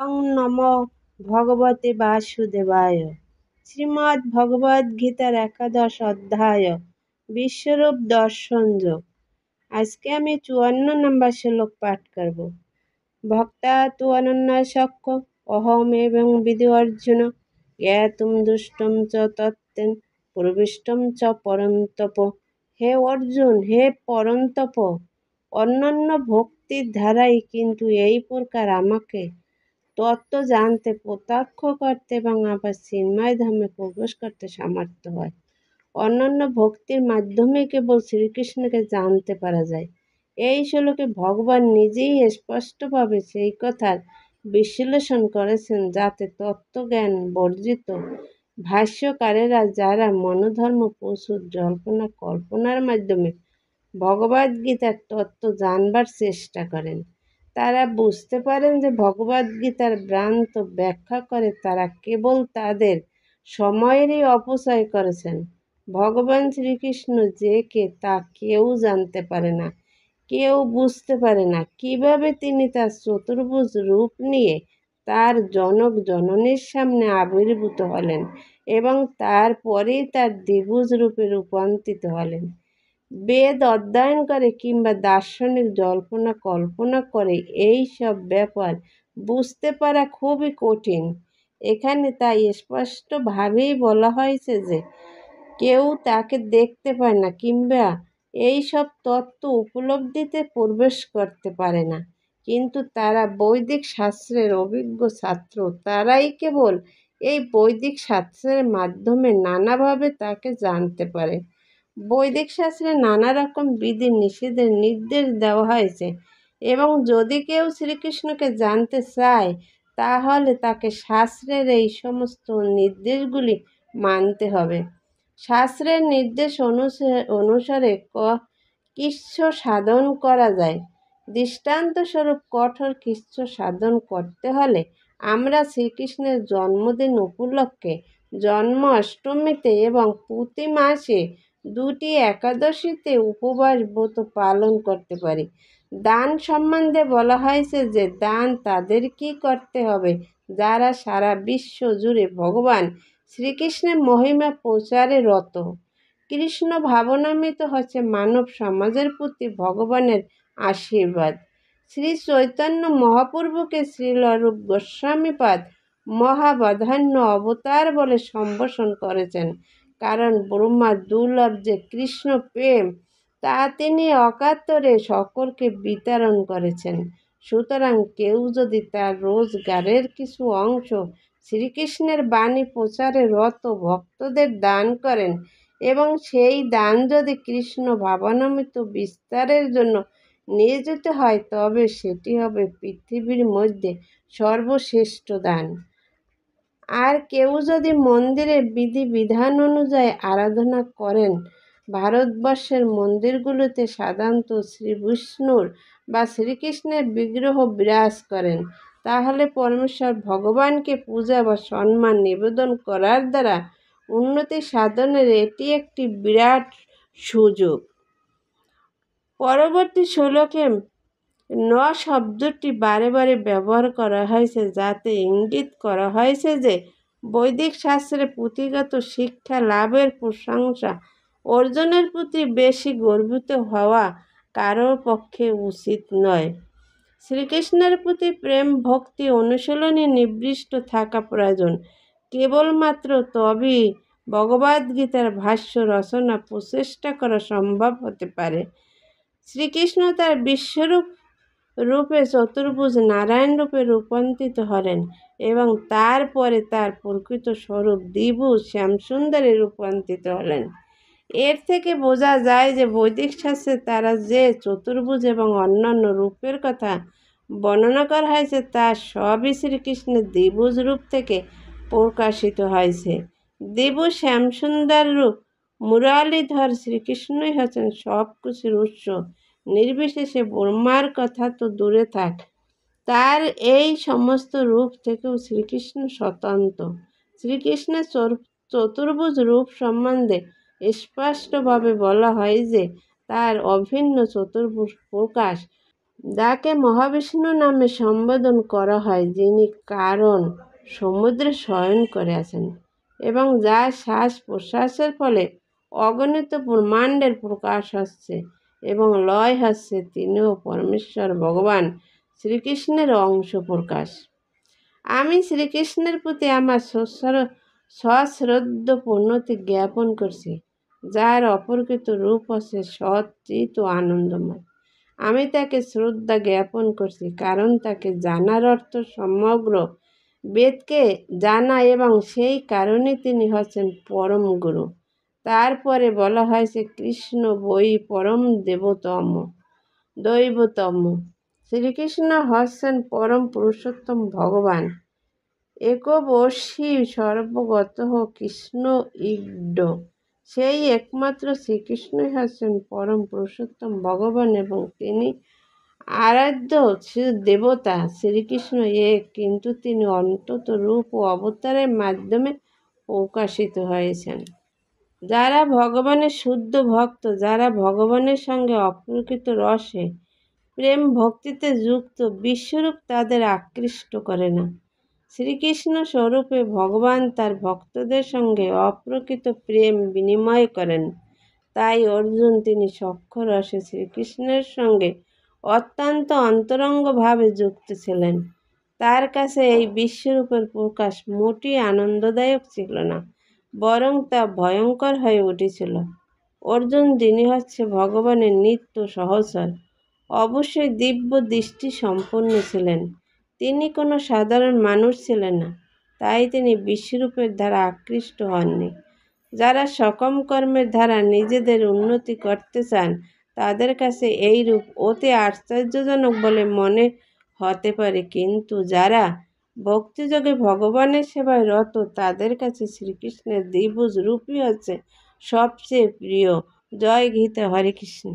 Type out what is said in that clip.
ওং নমো ভগবতে বাসুদেবায়। শ্রীমদ্ ভগবদ গীতার একাদশ অধ্যায় বিশ্বরূপ দর্শন যোগ। আজকে আমি 54 নম্বর শ্লোক পাঠ করব। ভক্তা তু অনন্যশক্য অহম এবং বিধি অর্জুন জ্ঞাতুম দুষ্টম চ তত্ত্বেন প্রবিষ্টম চ পরন্তপ। হে অর্জুন, হে পরন্তপ, অন্যান্য ভক্তির ধারাই কিন্তু এই প্রকার আমাকে তত্ত্ব জানতে, প্রত্যক্ষ করতে এবং আবার চিন্ময় ধামে প্রবেশ করতে সামর্থ্য হয়। অন্যান্য ভক্তির মাধ্যমে কেবল শ্রীকৃষ্ণকে জানতে পারা যায়। এই শ্লোকে ভগবান নিজেই স্পষ্টভাবে সেই কথার বিশ্লেষণ করেছেন, যাতে তত্ত্বজ্ঞান বর্জিত ভাষ্যকারেরা যারা মনোধর্ম প্রচুর জল্পনা কল্পনার মাধ্যমে ভগবদ্গীতার তত্ত্ব জানবার চেষ্টা করেন, তারা বুঝতে পারেন যে ভগবদ্গীতার ভ্রান্ত ব্যাখ্যা করে তারা কেবল তাদের সময়েরই অপচয় করেছেন। ভগবান শ্রীকৃষ্ণ যে কে তা কেউ জানতে পারে না, কেউ বুঝতে পারে না। কিভাবে তিনি তার চতুর্ভুজ রূপ নিয়ে তার জনক জননীর সামনে আবির্ভূত হলেন এবং তারপরেই তার দ্বিভুজ রূপে রূপান্তরিত হলেন। বেদ অধ্যয়ন করে কিংবা দার্শনিক জল্পনা কল্পনা করে এই সব ব্যাপার বুঝতে পারা খুবই কঠিন। এখানে তাই স্পষ্টভাবেই বলা হয়েছে যে কেউ তাকে দেখতে পায় না কিংবা এই সব তত্ত্ব উপলব্ধিতে প্রবেশ করতে পারে না, কিন্তু তারা বৈদিক শাস্ত্রের অভিজ্ঞ ছাত্র। তারাই কেবল এই বৈদিক শাস্ত্রের মাধ্যমে নানাভাবে তাকে জানতে পারে। বৈদিক শাস্ত্রে নানা রকম বিধি নিষেধের নির্দেশ দেওয়া হয়েছে এবং যদি কেউ শ্রীকৃষ্ণকে জানতে চায় তাহলে তাকে শাস্ত্রের এই সমস্ত নির্দেশগুলি মানতে হবে। শাস্ত্রের নির্দেশ অনুসারে কৃচ্ছ সাধন করা যায়। দৃষ্টান্তস্বরূপ কঠোর কৃচ্ছ সাধন করতে হলে আমরা শ্রীকৃষ্ণের জন্মদিন উপলক্ষে জন্মাষ্টমীতে এবং প্রতি মাসে 2টি একাদশীতে উপবাস ব্রত পালন করতে পারি। দান সম্বন্ধে বলা হয়েছে যে দান তাদেরকেই করতে হবে যারা সারা বিশ্ব জুড়ে ভগবান শ্রীকৃষ্ণের মহিমা প্রচারে রত। কৃষ্ণ ভাবনামৃত হচ্ছে মানব সমাজের প্রতি ভগবানের আশীর্বাদ। শ্রী চৈতন্য মহাপ্রভুকে শ্রীলরূপ গোস্বামীপাদ মহাবধান্য অবতার বলে সম্বোধন করেছেন, কারণ ব্রহ্মার দুর্লভ যে কৃষ্ণ প্রেম তা তিনি অকাতরে সকলকে বিতরণ করেছেন। সুতরাং কেউ যদি তার রোজগারের কিছু অংশ শ্রীকৃষ্ণের বাণী প্রচারে রত ভক্তদের দান করেন এবং সেই দান যদি কৃষ্ণ ভাবনামৃত বিস্তারের জন্য নিয়োজিত হয়, তবে সেটি হবে পৃথিবীর মধ্যে সর্বশ্রেষ্ঠ দান। আর কেউ যদি মন্দিরের বিধিবিধান অনুযায়ী আরাধনা করেন, ভারতবর্ষের মন্দিরগুলোতে সাধারণত শ্রী বিষ্ণুর বা শ্রীকৃষ্ণের বিগ্রহ বিরাজ করেন, তাহলে পরমেশ্বর ভগবানকে পূজা বা সম্মান নিবেদন করার দ্বারা উন্নতি সাধনের এটি একটি বিরাট সুযোগ। পরবর্তী শ্লোকে ন শব্দটি বারে বারে ব্যবহার করা হয়েছে, যাতে ইঙ্গিত করা হয়েছে যে বৈদিক শাস্ত্রে পুঁথিগত শিক্ষা লাভের প্রশংসা অর্জনের প্রতি বেশি গর্বিত হওয়া কারোর পক্ষে উচিত নয়। শ্রীকৃষ্ণের প্রতি প্রেম ভক্তি অনুশীলনে নিবিষ্ট থাকা প্রয়োজন। কেবলমাত্র তবেই ভগবদ্গীতার ভাষ্য রচনা প্রচেষ্টা করা সম্ভব হতে পারে। শ্রীকৃষ্ণ তার বিশ্বরূপ রূপে চতুর্ভুজ নারায়ণ রূপে রূপান্তরিত হলেন এবং তারপরে তার প্রকৃত স্বরূপ দ্বিভুজ শ্যামসুন্দরে রূপান্তরিত হলেন। এর থেকে বোঝা যায় যে বৈদিক শাস্ত্রে তারা যে চতুর্ভুজ এবং অন্যান্য রূপের কথা বর্ণনা করা হয়েছে তা সবই শ্রীকৃষ্ণের দ্বিভুজ রূপ থেকে প্রকাশিত হয়েছে। দ্বিভুজ শ্যামসুন্দর রূপ মুরালীধর শ্রীকৃষ্ণই হচ্ছেন সব কিছুর উৎস। নির্বিশেষে ব্রহ্মার কথা তো দূরে থাক, তার এই সমস্ত রূপ থেকেও শ্রীকৃষ্ণ স্বতন্ত্র। শ্রীকৃষ্ণের চতুর্ভুজ রূপ সম্বন্ধে স্পষ্টভাবে বলা হয় যে তার অভিন্ন চতুর্ভুজ প্রকাশ যাকে মহাবিষ্ণু নামে সম্বোধন করা হয়, যিনি কারণ সমুদ্রে শয়ন করে আছেন এবং যার শ্বাস প্রশ্বাসের ফলে অগণিত ব্রহ্মাণ্ডের প্রকাশ হচ্ছে এবং লয় হচ্ছে, তিনিও পরমেশ্বর ভগবান শ্রীকৃষ্ণের অংশ প্রকাশ। আমি শ্রীকৃষ্ণের প্রতি আমার সশ্রদ্ধ পূর্ণতি জ্ঞাপন করছি, যার অপরকৃত রূপ হচ্ছে সৎ, চিত ও আনন্দময়। আমি তাকে শ্রদ্ধা জ্ঞাপন করছি, কারণ তাকে জানার অর্থ সমগ্র বেদকে জানা এবং সেই কারণে তিনি হচ্ছেন পরম গুরু। তারপরে বলা হয়েছে কৃষ্ণ বই পরম দৈবতম। শ্রীকৃষ্ণ হচ্ছেন পরম পুরুষোত্তম ভগবান, একবর্ষী সর্বগত কৃষ্ণ ঈড। সেই একমাত্র শ্রীকৃষ্ণই হচ্ছেন পরম পুরুষোত্তম ভগবান এবং তিনি আরাধ্য দেবতা। শ্রীকৃষ্ণ এক, কিন্তু তিনি অনন্ত রূপ ও অবতারের মাধ্যমে প্রকাশিত হয়েছেন। যারা ভগবানের শুদ্ধ ভক্ত, যারা ভগবানের সঙ্গে অপ্রকৃত রসে প্রেম ভক্তিতে যুক্ত, বিশ্বরূপ তাদের আকৃষ্ট করে না। শ্রীকৃষ্ণ স্বরূপে ভগবান তার ভক্তদের সঙ্গে অপ্রকৃত প্রেম বিনিময় করেন। তাই অর্জুন, তিনি সখ্য রসে শ্রীকৃষ্ণের সঙ্গে অত্যন্ত অন্তরঙ্গভাবে যুক্ত ছিলেন। তার কাছে এই বিশ্বরূপের প্রকাশ মোটেই আনন্দদায়ক ছিল না, বরং তা ভয়ঙ্কর হয়ে উঠেছিল। অর্জুন, যিনি হচ্ছে ভগবানের নিত্য সহচর, অবশ্যই দিব্য দৃষ্টি সম্পন্ন ছিলেন। তিনি কোনো সাধারণ মানুষ ছিলেন না, তাই তিনি বিশ্বরূপের দ্বারা আকৃষ্ট হননি। যারা সকম কর্মের দ্বারা নিজেদের উন্নতি করতে চান, তাদের কাছে এই রূপ অতি আশ্চর্যজনক বলে মনে হতে পারে, কিন্তু যারা ভক্তিযোগে ভগবানের সেবায় রত, তাদের কাছে শ্রীকৃষ্ণের দ্বিভুজ রূপই হচ্ছে সবচেয়ে প্রিয়। জয় গীতা, হরে কৃষ্ণ।